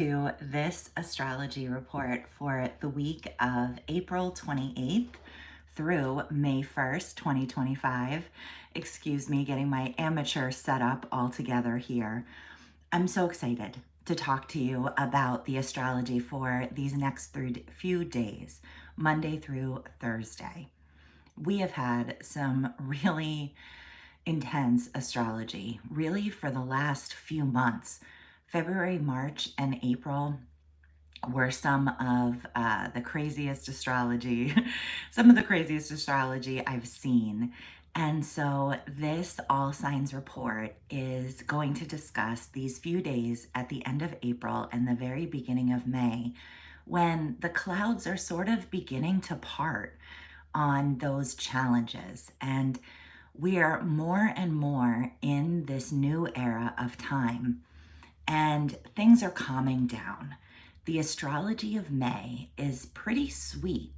To this astrology report for the week of April 28th through May 1st, 2025. Excuse me, getting my amateur setup all together here. I'm so excited to talk to you about the astrology for these next few days, Monday through Thursday. We have had some really intense astrology, really for the last few months. February, March, and April were some of the craziest astrology, some of the craziest astrology I've seen. And so this all signs report is going to discuss these few days at the end of April and the very beginning of May, when the clouds are sort of beginning to part on those challenges. And we are more and more in this new era of time, and things are calming down. The astrology of May is pretty sweet,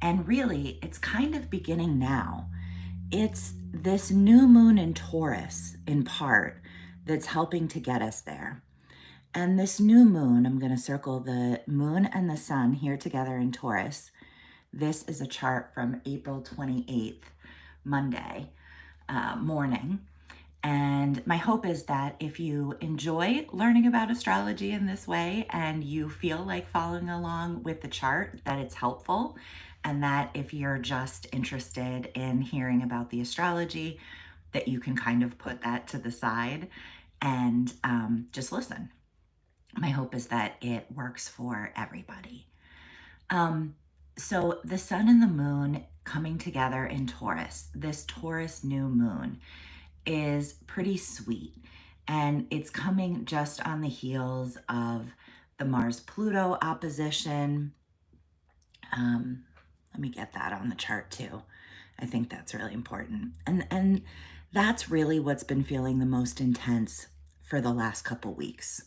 and really, it's kind of beginning now. It's this new moon in Taurus, in part, that's helping to get us there. And this new moon, I'm going to circle the moon and the sun here together in Taurus. This is a chart from April 28th, Monday morning. And my hope is that if you enjoy learning about astrology in this way and you feel like following along with the chart, that it's helpful. And that if you're just interested in hearing about the astrology, that you can kind of put that to the side and just listen. My hope is that it works for everybody. So the sun and the moon coming together in Taurus, this Taurus new moon, is pretty sweet. And it's coming just on the heels of the Mars-Pluto opposition. Let me get that on the chart too. I think that's really important. And that's really what's been feeling the most intense for the last couple weeks,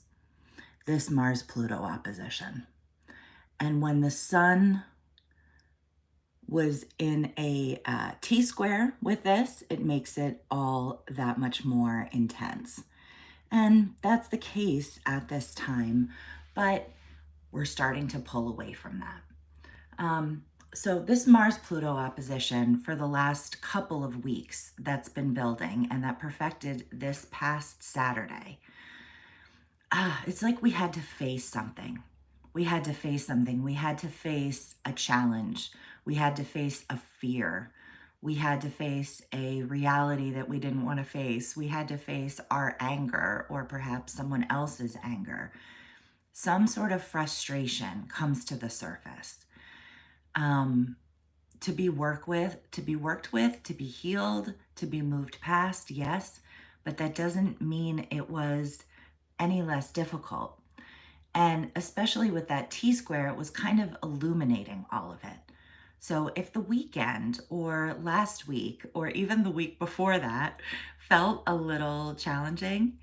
this Mars-Pluto opposition. And when the sun was in a T-square with this, it makes it all that much more intense. And that's the case at this time, but we're starting to pull away from that. So this Mars-Pluto opposition for the last couple of weeks that's been building and that perfected this past Saturday, it's like we had to face something. We had to face something. We had to face a challenge. We had to face a fear. We had to face a reality that we didn't want to face. We had to face our anger or perhaps someone else's anger. Some sort of frustration comes to the surface. To be worked with, to be healed, to be moved past, yes, but that doesn't mean it was any less difficult. And especially with that T-square, it was kind of illuminating all of it. So if the weekend or last week or even the week before that felt a little challenging,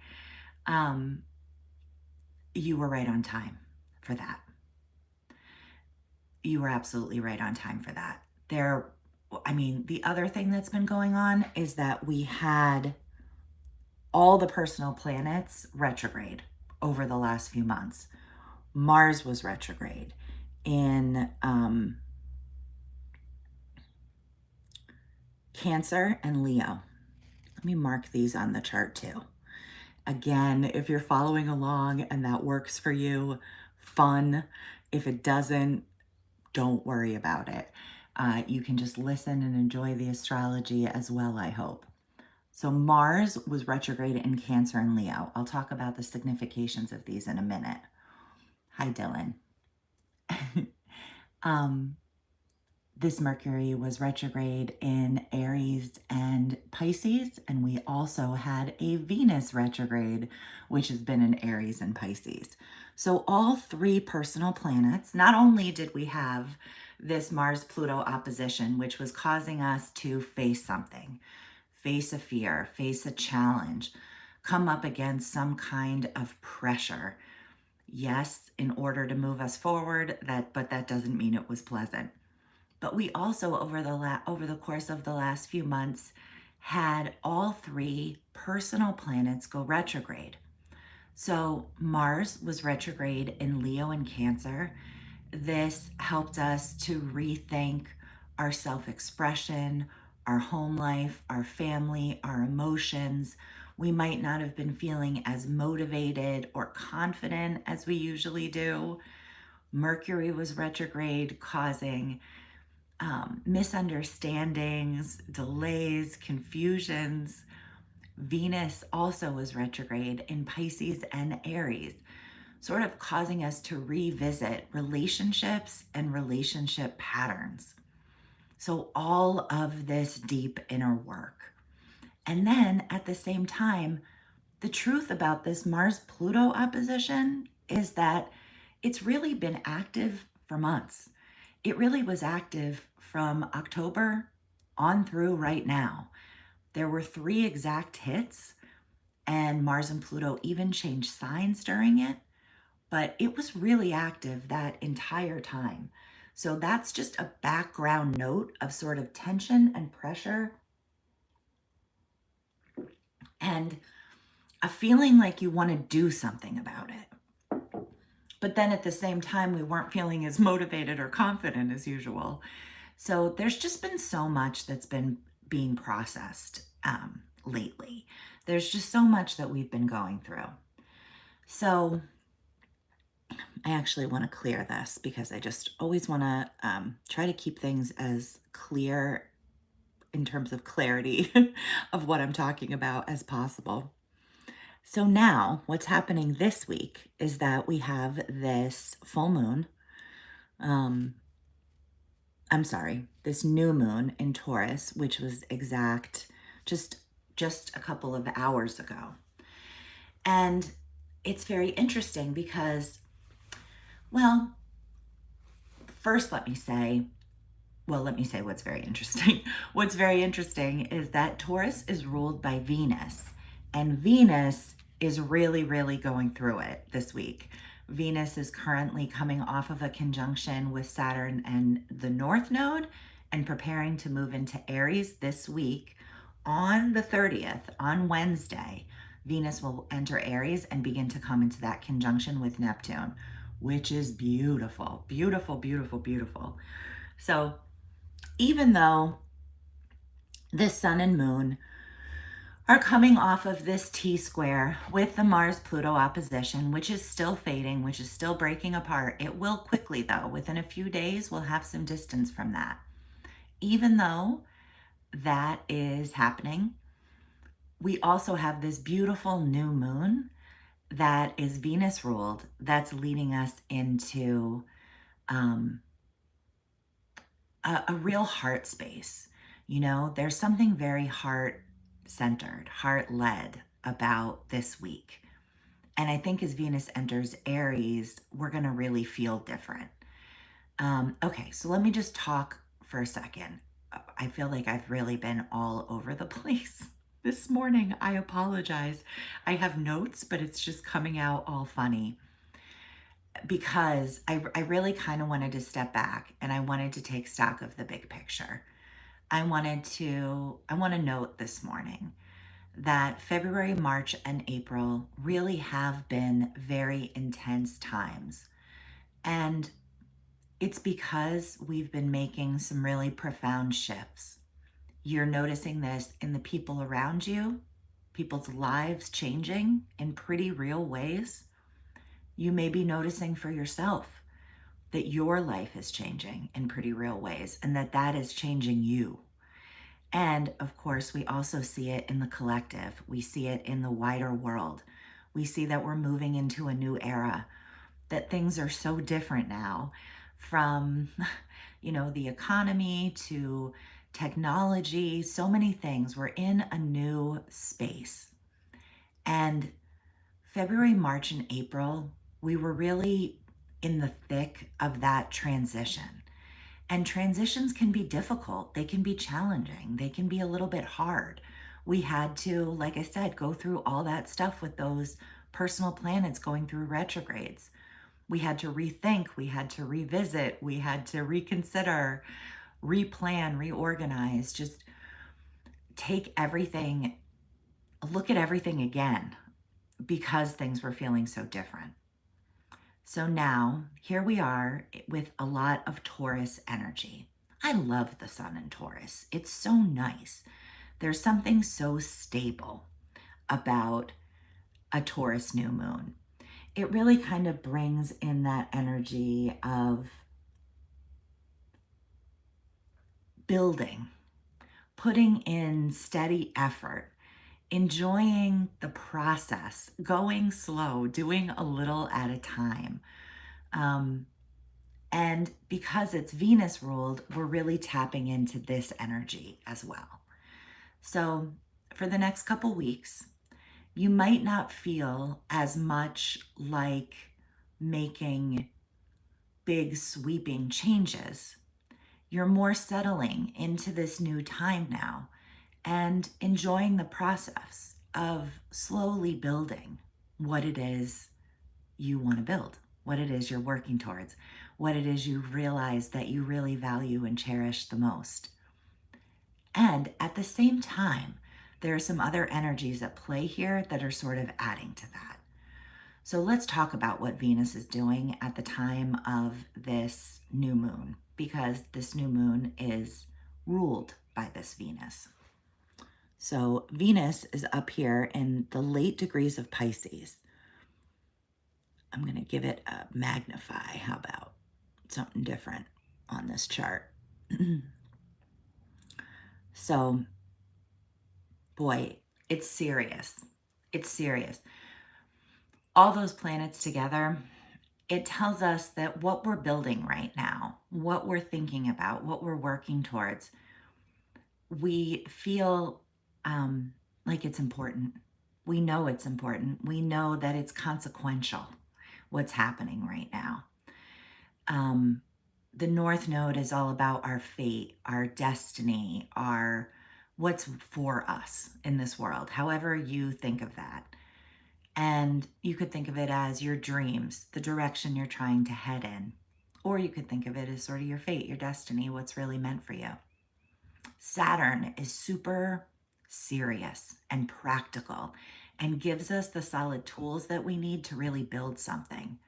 you were right on time for that. You were absolutely right on time for that. The other thing that's been going on is that we had all the personal planets retrograde over the last few months. Mars was retrograde in Cancer and Leo. Let me mark these on the chart too. Again, if you're following along and that works for you, fun. If it doesn't, don't worry about it. You can just listen and enjoy the astrology as well, I hope. So Mars was retrograde in Cancer and Leo. I'll talk about the significations of these in a minute. Hi, Dylan. This Mercury was retrograde in Aries and Pisces, and we also had a Venus retrograde, which has been in Aries and Pisces. So all three personal planets, not only did we have this Mars-Pluto opposition, which was causing us to face something, face a fear, face a challenge, come up against some kind of pressure. Yes, in order to move us forward, but that doesn't mean it was pleasant. But we also, over the course of the last few months, had all three personal planets go retrograde. So Mars was retrograde in Leo and Cancer. This helped us to rethink our self expression, our home life, our family, our emotions. We might not have been feeling as motivated or confident as we usually do. Mercury was retrograde, causing misunderstandings, delays, confusions. Venus also was retrograde in Pisces and Aries, sort of causing us to revisit relationships and relationship patterns. So, all of this deep inner work. And then at the same time, the truth about this Mars Pluto opposition is that it's really been active for months. It really was active from October on through right now. There were 3 exact hits, and Mars and Pluto even changed signs during it, but it was really active that entire time. So that's just a background note of sort of tension and pressure and a feeling like you want to do something about it. But then at the same time, we weren't feeling as motivated or confident as usual. So there's just been so much that's been being processed lately. There's just so much that we've been going through. So I actually want to clear this because I just always want to try to keep things as clear in terms of clarity of what I'm talking about as possible. So now what's happening this week is that we have this full moon. This new moon in Taurus, which was exact just a couple of hours ago. And it's very interesting because, well, first let me say what's very interesting. What's very interesting is that Taurus is ruled by Venus, and Venus is really, really going through it this week. Venus is currently coming off of a conjunction with Saturn and the North Node and preparing to move into Aries this week. On the 30th, on Wednesday, Venus will enter Aries and begin to come into that conjunction with Neptune, which is beautiful, beautiful, beautiful, beautiful. So even though the sun and moon are coming off of this T-square with the Mars-Pluto opposition, which is still fading, which is still breaking apart. It will quickly, though. Within a few days, we'll have some distance from that. Even though that is happening, we also have this beautiful new moon that is Venus ruled, that's leading us into a real heart space. You know, there's something very heart-centered, heart-led about this week. And I think as Venus enters Aries, we're going to really feel different. Okay, so let me just talk for a second. I feel like I've really been all over the place this morning. I apologize. I have notes, but it's just coming out all funny because I really kind of wanted to step back and I wanted to take stock of the big picture. I want to note this morning that February, March, and April really have been very intense times. And it's because we've been making some really profound shifts. You're noticing this in the people around you, people's lives changing in pretty real ways. You may be noticing for yourself that your life is changing in pretty real ways and that is changing you. And of course, we also see it in the collective. We see it in the wider world. We see that we're moving into a new era, that things are so different now from, the economy to technology, so many things. We're in a new space. And February, March, and April, we were really in the thick of that transition. And transitions can be difficult. They can be challenging. They can be a little bit hard. We had to, like I said, go through all that stuff with those personal planets going through retrogrades. We had to rethink, we had to revisit, we had to reconsider, replan, reorganize, just take everything, look at everything again, because things were feeling so different. So now here we are with a lot of Taurus energy. I love the sun in Taurus. It's so nice. There's something so stable about a Taurus new moon. It really kind of brings in that energy of building, putting in steady effort, enjoying the process, going slow, doing a little at a time. And because it's Venus ruled, we're really tapping into this energy as well. So for the next couple weeks, you might not feel as much like making big sweeping changes. You're more settling into this new time now and enjoying the process of slowly building what it is you want to build, what it is you're working towards, what it is you realize that you really value and cherish the most. And at the same time, there are some other energies at play here that are sort of adding to that. So let's talk about what Venus is doing at the time of this new moon, because this new moon is ruled by this Venus. So Venus is up here in the late degrees of Pisces. I'm going to give it a magnify. How about something different on this chart? So, boy, it's serious. It's serious. All those planets together, it tells us that what we're building right now, what we're thinking about, what we're working towards, we feel like it's important. We know it's important. We know that it's consequential, what's happening right now. The North Node is all about our fate, our destiny, our what's for us in this world, however you think of that. And you could think of it as your dreams, the direction you're trying to head in. Or you could think of it as sort of your fate, your destiny, what's really meant for you. Saturn is super serious and practical and gives us the solid tools that we need to really build something.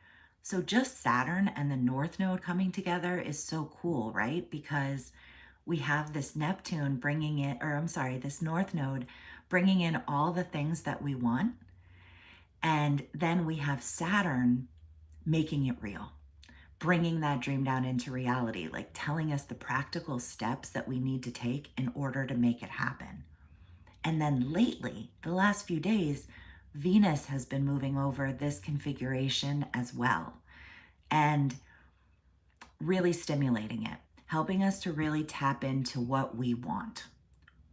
So just Saturn and the North Node coming together is so cool, right? Because we have this Neptune bringing in, this North Node bringing in all the things that we want. And then we have Saturn making it real, bringing that dream down into reality, like telling us the practical steps that we need to take in order to make it happen. And then lately, the last few days, Venus has been moving over this configuration as well and really stimulating it, helping us to really tap into what we want,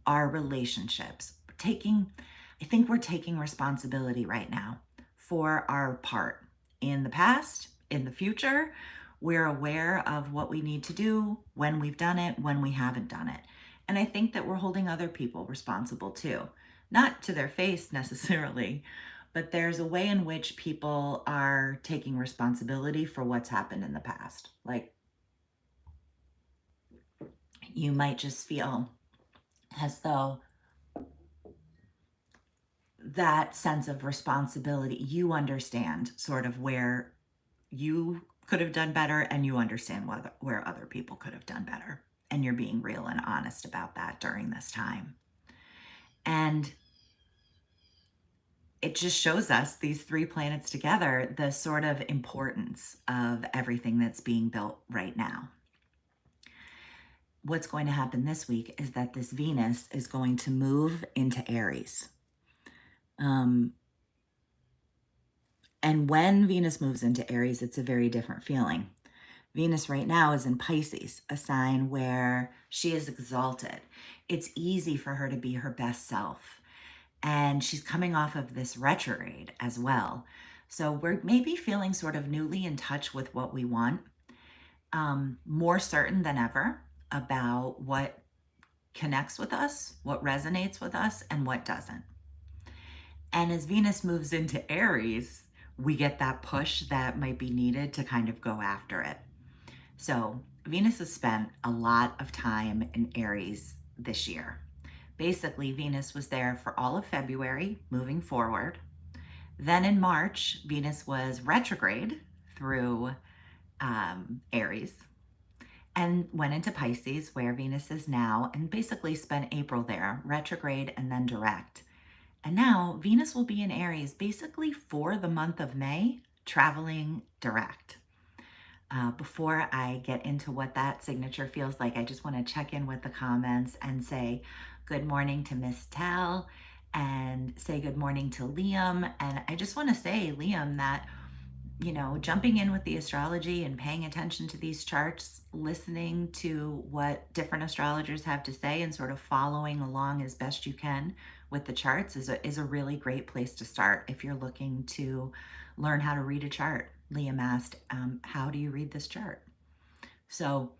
our relationships. I think we're taking responsibility right now for our part in the past, in the future. We're aware of what we need to do, when we've done it, when we haven't done it. And I think that we're holding other people responsible too, not to their face necessarily, but there's a way in which people are taking responsibility for what's happened in the past. Like, you might just feel as though that sense of responsibility, you understand sort of where you could have done better, and you understand where other people could have done better. And you're being real and honest about that during this time. And it just shows us, these three planets together, the sort of importance of everything that's being built right now. What's going to happen this week is that this Venus is going to move into Aries. And when Venus moves into Aries, it's a very different feeling. Venus right now is in Pisces, a sign where she is exalted. It's easy for her to be her best self. And she's coming off of this retrograde as well. So we're maybe feeling sort of newly in touch with what we want, more certain than ever about what connects with us, what resonates with us, and what doesn't. And as Venus moves into Aries, we get that push that might be needed to kind of go after it. So Venus has spent a lot of time in Aries this year. Basically, Venus was there for all of February, moving forward. Then in March, Venus was retrograde through Aries and went into Pisces, where Venus is now, and basically spent April there, retrograde and then direct. And now Venus will be in Aries basically for the month of May, traveling direct. Before I get into what that signature feels like, I just want to check in with the comments and say good morning to Miss Tell and say good morning to Liam. And I just want to say, Liam, that jumping in with the astrology and paying attention to these charts, listening to what different astrologers have to say and sort of following along as best you can with the charts is a really great place to start if you're looking to learn how to read a chart. Liam asked, how do you read this chart? So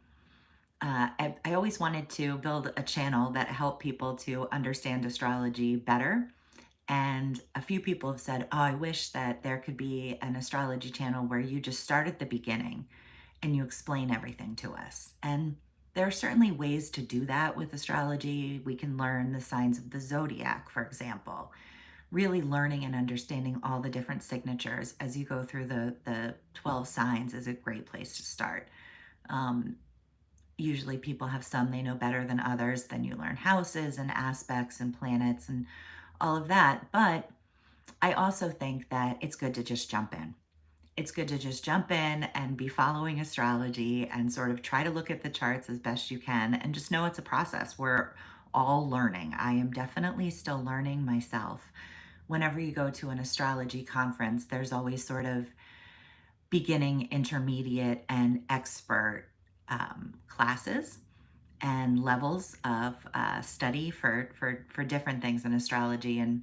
I always wanted to build a channel that helped people to understand astrology better. And a few people have said, oh, I wish that there could be an astrology channel where you just start at the beginning and you explain everything to us. And there are certainly ways to do that with astrology. We can learn the signs of the zodiac, for example. Really learning and understanding all the different signatures as you go through the 12 signs is a great place to start. Usually people have some they know better than others. Then you learn houses and aspects and planets and all of that. But I also think that it's good to just jump in. It's good to just jump in and be following astrology and sort of try to look at the charts as best you can and just know it's a process. We're all learning. I am definitely still learning myself. Whenever you go to an astrology conference, there's always sort of beginning, intermediate, and expert classes and levels of study for different things in astrology. And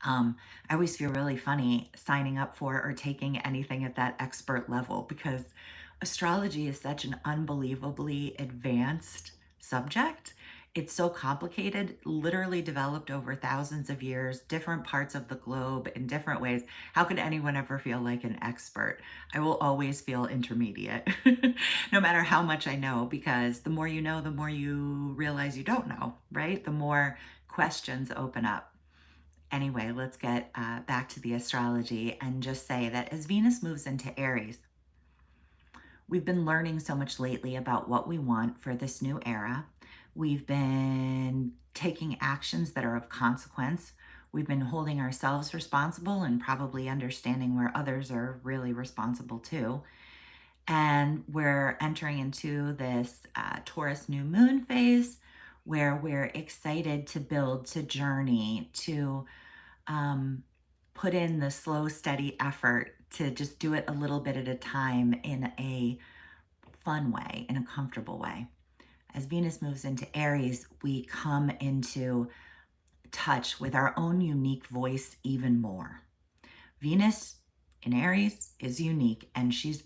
I always feel really funny signing up for or taking anything at that expert level because astrology is such an unbelievably advanced subject. It's so complicated, literally developed over thousands of years, different parts of the globe in different ways. How could anyone ever feel like an expert? I will always feel intermediate, no matter how much I know, because the more you know, the more you realize you don't know, right? The more questions open up. Anyway, let's get back to the astrology and just say that as Venus moves into Aries, we've been learning so much lately about what we want for this new era. We've been taking actions that are of consequence. We've been holding ourselves responsible and probably understanding where others are really responsible too. And we're entering into this Taurus new moon phase where we're excited to build, to journey, to put in the slow, steady effort to just do it a little bit at a time in a fun way, in a comfortable way. As Venus moves into Aries, we come into touch with our own unique voice even more. Venus in Aries is unique, and she's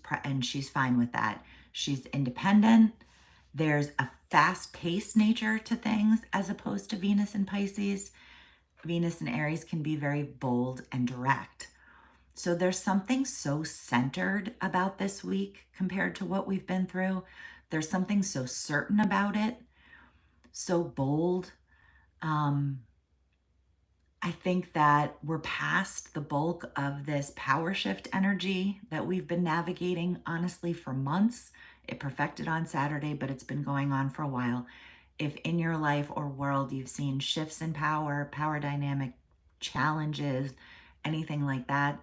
fine with that. She's independent. There's a fast-paced nature to things as opposed to Venus in Pisces. Venus in Aries can be very bold and direct. So there's something so centered about this week compared to what we've been through. There's something so certain about it, so bold. I think that we're past the bulk of this power shift energy that we've been navigating, honestly, for months. It perfected on Saturday, but it's been going on for a while. If in your life or world you've seen shifts in power, power dynamic challenges, anything like that,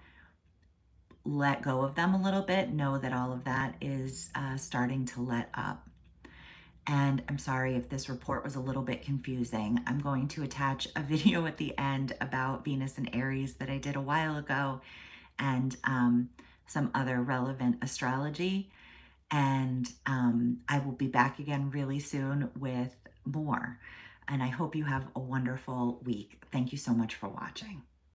let go of them a little bit. Know that all of that is starting to let up. And I'm sorry if this report was a little bit confusing. I'm going to attach a video at the end about Venus and Aries that I did a while ago and some other relevant astrology. And I will be back again really soon with more. And I hope you have a wonderful week. Thank you so much for watching.